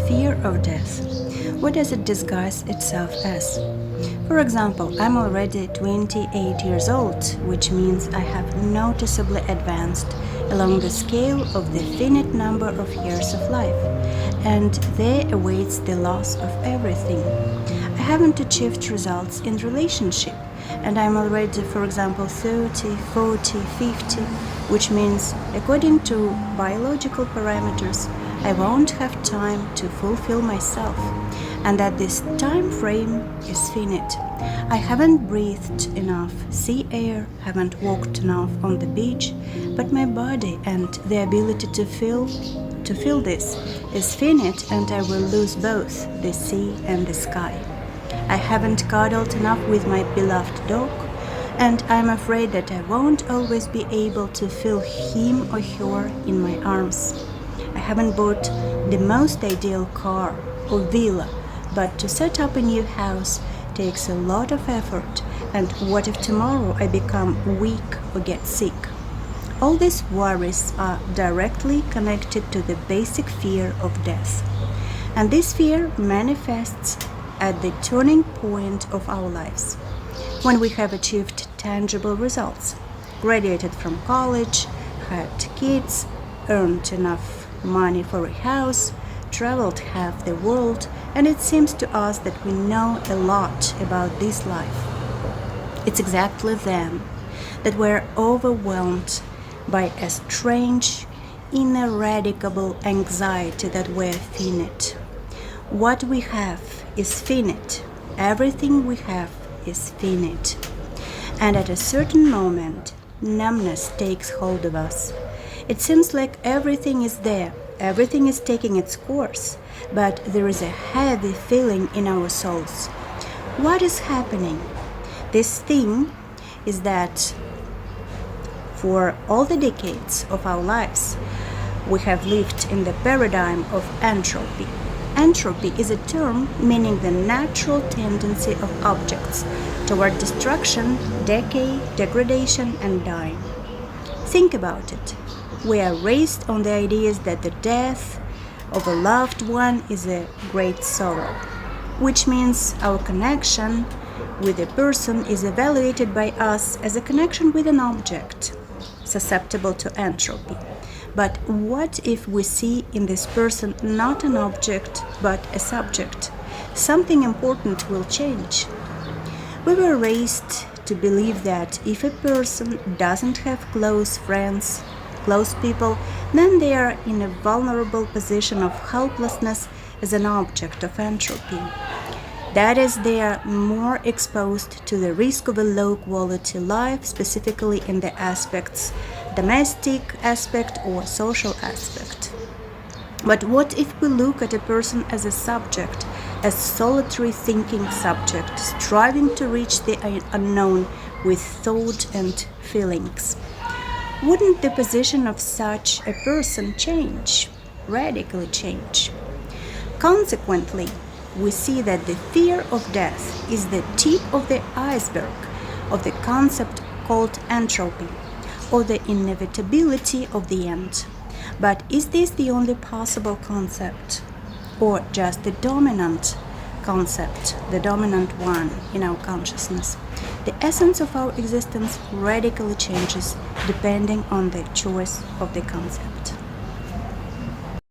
fear of death. What does it disguise itself as? For example, I'm already 28 years old, which means I have noticeably advanced along the scale of the finite number of years of life, and there awaits the loss of everything. I haven't achieved results in relationship, and I'm already, for example, 30, 40, 50, which means, according to biological parameters, I won't have time to fulfill myself, and that this time frame is finite. I haven't breathed enough sea air, haven't walked enough on the beach, but my body and the ability to feel this is finite, and I will lose both the sea and the sky. I haven't cuddled enough with my beloved dog, and I'm afraid that I won't always be able to feel him or her in my arms. I haven't bought the most ideal car or villa, but to set up a new house takes a lot of effort, and what if tomorrow I become weak or get sick? All these worries are directly connected to the basic fear of death, and this fear manifests at the turning point of our lives, when we have achieved tangible results, graduated from college, had kids, earned enough money for a house, traveled half the world, and it seems to us that we know a lot about this life. It's exactly then that we're overwhelmed by a strange, ineradicable anxiety that we're finite. What we have is finite. Everything we have is finite. And at a certain moment, numbness takes hold of us. It seems like everything is there, everything is taking its course, but there is a heavy feeling in our souls. What is happening? This thing is that for all the decades of our lives, we have lived in the paradigm of entropy. Entropy is a term meaning the natural tendency of objects toward destruction, decay, degradation, and dying. Think about it. We are raised on the ideas that the death of a loved one is a great sorrow, which means our connection with a person is evaluated by us as a connection with an object, susceptible to entropy. But what if we see in this person not an object, but a subject? Something important will change. We were raised to believe that if a person doesn't have close friends, close people, then they are in a vulnerable position of helplessness as an object of entropy. That is, they are more exposed to the risk of a low-quality life, specifically in the aspects domestic aspect or social aspect. But what if we look at a person as a subject, as solitary thinking subject, striving to reach the unknown with thought and feelings? Wouldn't the position of such a person change, radically change? Consequently, we see that the fear of death is the tip of the iceberg of the concept called entropy, or the inevitability of the end. But is this the only possible concept, or just the dominant concept, the dominant one in our consciousness? The essence of our existence radically changes depending on the choice of the concept.